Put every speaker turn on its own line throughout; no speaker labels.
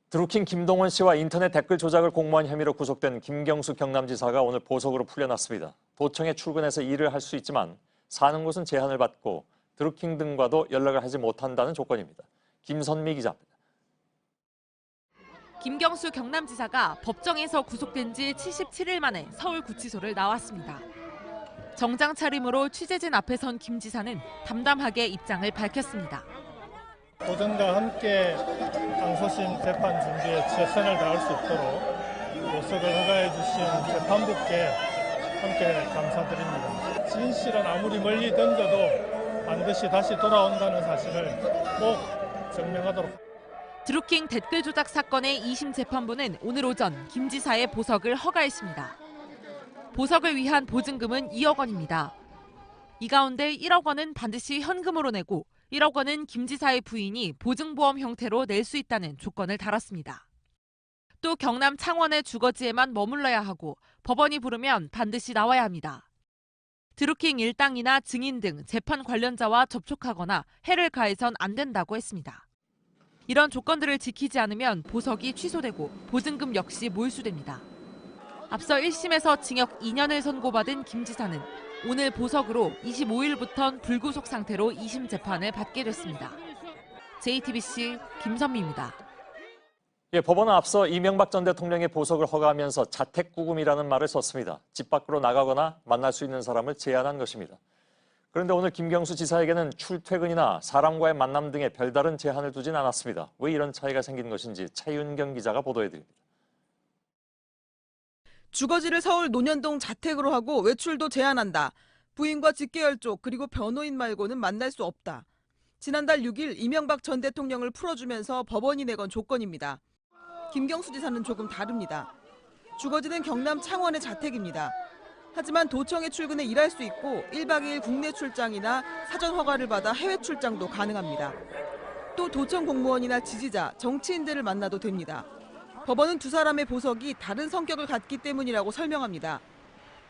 드루킹 김동원 씨와 인터넷 댓글 조작을 공모한 혐의로 구속된 김경수 경남지사가 오늘 보석으로 풀려났습니다. 도청에 출근해서 일을 할 수 있지만 사는 곳은 제한을 받고 드루킹 등과도 연락을 하지 못한다는 조건입니다. 김선미 기자입니다.
김경수 경남지사가 법정에서 구속된 지 77일 만에 서울구치소를 나왔습니다. 정장 차림으로 취재진 앞에 선 김 지사는 담담하게 입장을 밝혔습니다.
도전과 함께 항소심 재판 준비에 최선을 다할 수 있도록 보석을 허가해 주신 재판부께 함께 감사드립니다. 진실은 아무리 멀리 던져도 반드시 다시 돌아온다는 사실을 꼭 증명하도록.
드루킹 댓글 조작 사건의 2심 재판부는 오늘 오전 김 지사의 보석을 허가했습니다. 보석을 위한 보증금은 2억 원입니다. 이 가운데 1억 원은 반드시 현금으로 내고 1억 원은 김 지사의 부인이 보증보험 형태로 낼 수 있다는 조건을 달았습니다. 또 경남 창원의 주거지에만 머물러야 하고 법원이 부르면 반드시 나와야 합니다. 드루킹 일당이나 증인 등 재판 관련자와 접촉하거나 해를 가해선 안 된다고 했습니다. 이런 조건들을 지키지 않으면 보석이 취소되고 보증금 역시 몰수됩니다. 앞서 1심에서 징역 2년을 선고받은 김 지사는 오늘 보석으로 25일부턴 불구속 상태로 2심 재판을 받게 됐습니다. JTBC 김선미입니다.
법원은 앞서 이명박 전 대통령의 보석을 허가하면서 자택구금이라는 말을 썼습니다. 집 밖으로 나가거나 만날 수 있는 사람을 제한한 것입니다. 그런데 오늘 김경수 지사에게는 출퇴근이나 사람과의 만남 등의 별다른 제한을 두진 않았습니다. 왜 이런 차이가 생긴 것인지 차윤경 기자가 보도해드립니다.
주거지를 서울 논현동 자택으로 하고 외출도 제한한다. 부인과 직계혈족 그리고 변호인 말고는 만날 수 없다. 지난달 6일 이명박 전 대통령을 풀어주면서 법원이 내건 조건입니다. 김경수 지사는 조금 다릅니다. 주거지는 경남 창원의 자택입니다. 하지만 도청에 출근해 일할 수 있고 1박 2일 국내 출장이나 사전 허가를 받아 해외 출장도 가능합니다. 또 도청 공무원이나 지지자, 정치인들을 만나도 됩니다. 법원은 두 사람의 보석이 다른 성격을 갖기 때문이라고 설명합니다.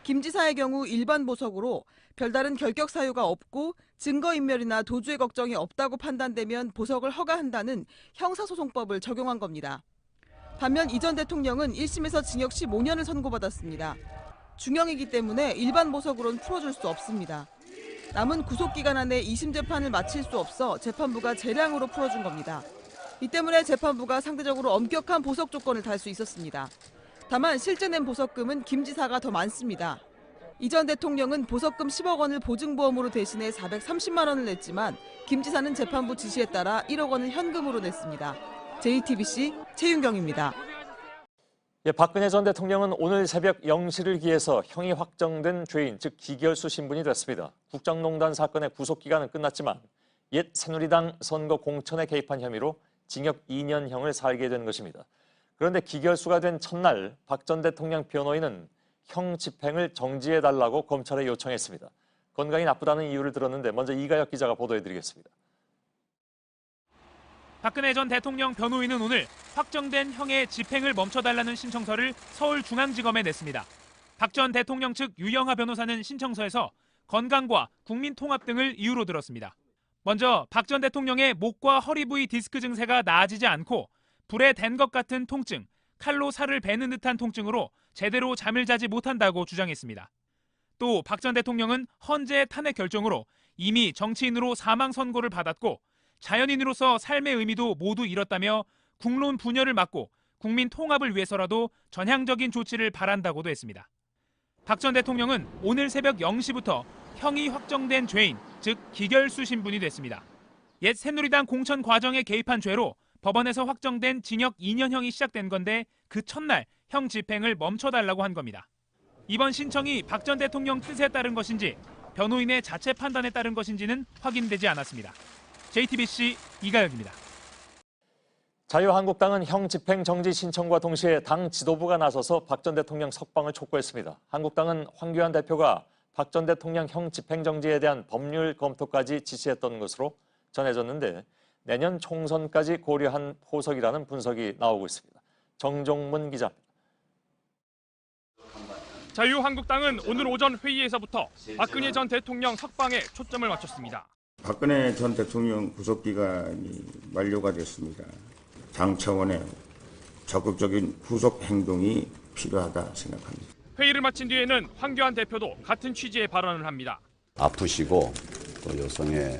김 지사의 경우 일반 보석으로 별다른 결격 사유가 없고 증거인멸이나 도주의 걱정이 없다고 판단되면 보석을 허가한다는 형사소송법을 적용한 겁니다. 반면 이 전 대통령은 1심에서 징역 15년을 선고받았습니다. 중형이기 때문에 일반 보석으로는 풀어줄 수 없습니다. 남은 구속기간 안에 2심 재판을 마칠 수 없어 재판부가 재량으로 풀어준 겁니다. 이 때문에 재판부가 상대적으로 엄격한 보석 조건을 달 수 있었습니다. 다만 실제 낸 보석금은 김 지사가 더 많습니다. 이 전 대통령은 보석금 10억 원을 보증보험으로 대신해 430만 원을 냈지만 김 지사는 재판부 지시에 따라 1억 원을 현금으로 냈습니다. JTBC 최윤경입니다.
박근혜 전 대통령은 오늘 새벽 0시를 기해서 형이 확정된 죄인, 즉 기결수 신분이 됐습니다. 국정농단 사건의 구속기간은 끝났지만 옛 새누리당 선거 공천에 개입한 혐의로 징역 2년형을 살게 된 것입니다. 그런데 기결수가 된 첫날 박 전 대통령 변호인은 형 집행을 정지해달라고 검찰에 요청했습니다. 건강이 나쁘다는 이유를 들었는데 먼저 이가혁 기자가 보도해드리겠습니다.
박근혜 전 대통령 변호인은 오늘 확정된 형의 집행을 멈춰달라는 신청서를 서울중앙지검에 냈습니다. 박 전 대통령 측 유영하 변호사는 신청서에서 건강과 국민통합 등을 이유로 들었습니다. 먼저 박 전 대통령의 목과 허리 부위 디스크 증세가 나아지지 않고 불에 댄 것 같은 통증, 칼로 살을 베는 듯한 통증으로 제대로 잠을 자지 못한다고 주장했습니다. 또 박 전 대통령은 헌재 탄핵 결정으로 이미 정치인으로 사망 선고를 받았고 자연인으로서 삶의 의미도 모두 잃었다며 국론 분열을 막고 국민 통합을 위해서라도 전향적인 조치를 바란다고도 했습니다. 박 전 대통령은 오늘 새벽 0시부터 형이 확정된 죄인, 즉 기결수 신분이 됐습니다. 옛 새누리당 공천 과정에 개입한 죄로 법원에서 확정된 징역 2년형이 시작된 건데 그 첫날 형 집행을 멈춰달라고 한 겁니다. 이번 신청이 박 전 대통령 뜻에 따른 것인지 변호인의 자체 판단에 따른 것인지는 확인되지 않았습니다. JTBC 이가혁입니다.
자유한국당은 형 집행 정지 신청과 동시에 당 지도부가 나서서 박 전 대통령 석방을 촉구했습니다. 한국당은 황교안 대표가 박 전 대통령 형 집행 정지에 대한 법률 검토까지 지시했던 것으로 전해졌는데 내년 총선까지 고려한 포석이라는 분석이 나오고 있습니다. 정종문 기자입니다.
자유한국당은 오늘 오전 회의에서부터 박근혜 전 대통령 석방에 초점을 맞췄습니다.
박근혜 전 대통령 구속기간이 만료가 됐습니다. 당 차원의 적극적인 후속 행동이 필요하다 생각합니다.
회의를 마친 뒤에는 황교안 대표도 같은 취지의 발언을 합니다.
아프시고 또 여성의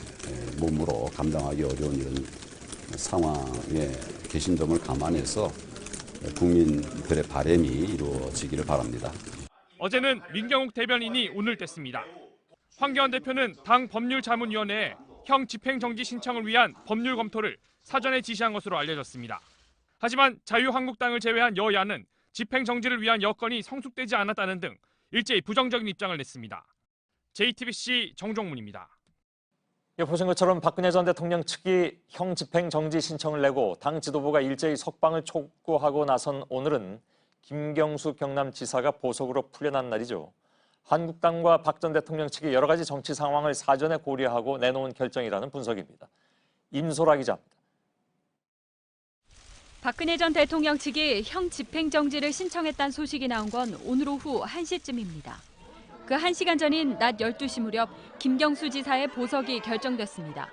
몸으로 감당하기 어려운 이런 상황에 계신 점을 감안해서 국민들의 바람이 이루어지기를 바랍니다.
어제는 민경욱 대변인이 운을 뗐습니다. 황교안 대표는 당 법률자문위원회에 형 집행정지 신청을 위한 법률 검토를 사전에 지시한 것으로 알려졌습니다. 하지만 자유한국당을 제외한 여야는 집행정지를 위한 여건이 성숙되지 않았다는 등 일제히 부정적인 입장을 냈습니다. JTBC 정종문입니다.
보신 것처럼 박근혜 전 대통령 측이 형 집행정지 신청을 내고 당 지도부가 일제히 석방을 촉구하고 나선 오늘은 김경수 경남지사가 보석으로 풀려난 날이죠. 한국당과 박 전 대통령 측이 여러 가지 정치 상황을 사전에 고려하고 내놓은 결정이라는 분석입니다. 임소라 기자입니다.
박근혜 전 대통령 측이 형 집행정지를 신청했다는 소식이 나온 건 오늘 오후 1시쯤입니다. 그 1시간 전인 낮 12시 무렵 김경수 지사의 보석이 결정됐습니다.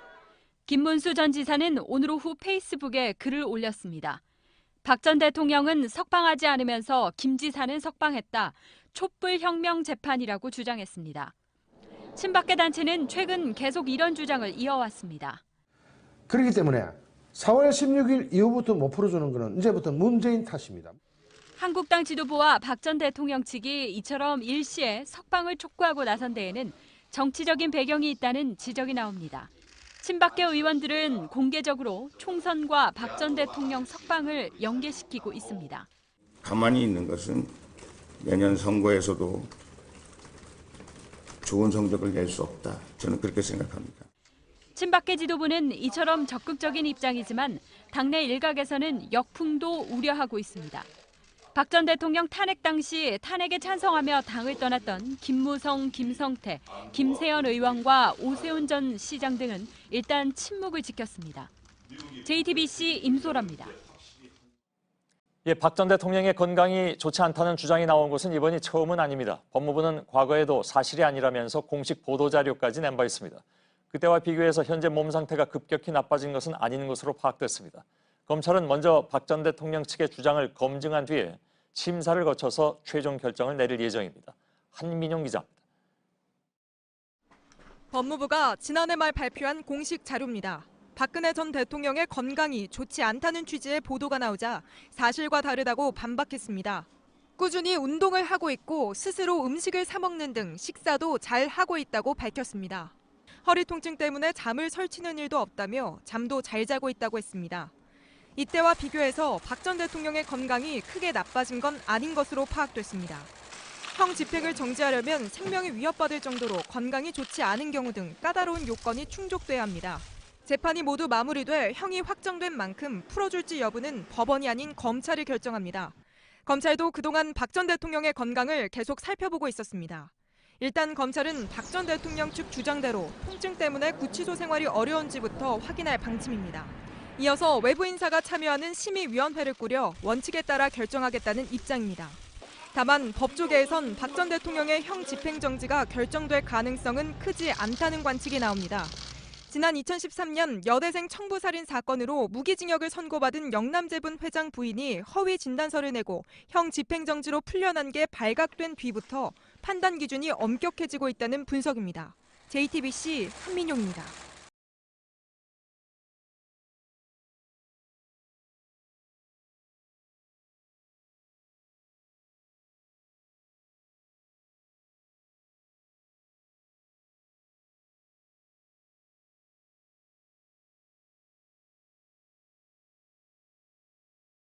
김문수 전 지사는 오늘 오후 페이스북에 글을 올렸습니다. 박 전 대통령은 석방하지 않으면서 김 지사는 석방했다. 촛불혁명 재판이라고 주장했습니다. 친박계 단체는 최근 계속 이런 주장을 이어왔습니다.
그렇기 때문에 4월 16일 이후부터 못 풀어주는 것은 이제부터 문재인 탓입니다.
한국당 지도부와 박 전 대통령 측이 이처럼 일시에 석방을 촉구하고 나선 데에는 정치적인 배경이 있다는 지적이 나옵니다. 친박계 의원들은 공개적으로 총선과 박 전 대통령 석방을 연계시키고 있습니다.
가만히 있는 것은 내년 선거에서도 좋은 성적을 낼 수 없다. 저는 그렇게 생각합니다.
친박계 지도부는 이처럼 적극적인 입장이지만 당내 일각에서는 역풍도 우려하고 있습니다. 박 전 대통령 탄핵 당시 탄핵에 찬성하며 당을 떠났던 김무성, 김성태, 김세연 의원과 오세훈 전 시장 등은 일단 침묵을 지켰습니다. JTBC 임소라입니다.
박 전 대통령의 건강이 좋지 않다는 주장이 나온 것은 이번이 처음은 아닙니다. 법무부는 과거에도 사실이 아니라면서 공식 보도자료까지 낸 바 있습니다. 그때와 비교해서 현재 몸 상태가 급격히 나빠진 것은 아닌 것으로 파악됐습니다. 검찰은 먼저 박 전 대통령 측의 주장을 검증한 뒤에 심사를 거쳐서 최종 결정을 내릴 예정입니다. 한민용 기자입니다.
법무부가 지난해 말 발표한 공식 자료입니다. 박근혜 전 대통령의 건강이 좋지 않다는 취지의 보도가 나오자 사실과 다르다고 반박했습니다. 꾸준히 운동을 하고 있고 스스로 음식을 사 먹는 등 식사도 잘 하고 있다고 밝혔습니다. 허리 통증 때문에 잠을 설치는 일도 없다며 잠도 잘 자고 있다고 했습니다. 이때와 비교해서 박 전 대통령의 건강이 크게 나빠진 건 아닌 것으로 파악됐습니다. 형 집행을 정지하려면 생명이 위협받을 정도로 건강이 좋지 않은 경우 등 까다로운 요건이 충족돼야 합니다. 재판이 모두 마무리돼 형이 확정된 만큼 풀어줄지 여부는 법원이 아닌 검찰이 결정합니다. 검찰도 그동안 박 전 대통령의 건강을 계속 살펴보고 있었습니다. 일단 검찰은 박 전 대통령 측 주장대로 통증 때문에 구치소 생활이 어려운지부터 확인할 방침입니다. 이어서 외부 인사가 참여하는 심의위원회를 꾸려 원칙에 따라 결정하겠다는 입장입니다. 다만 법조계에선 박 전 대통령의 형 집행정지가 결정될 가능성은 크지 않다는 관측이 나옵니다. 지난 2013년 여대생 청부살인 사건으로 무기징역을 선고받은 영남제분 회장 부인이 허위 진단서를 내고 형 집행정지로 풀려난 게 발각된 뒤부터 판단 기준이 엄격해지고 있다는 분석입니다. JTBC 한민용입니다.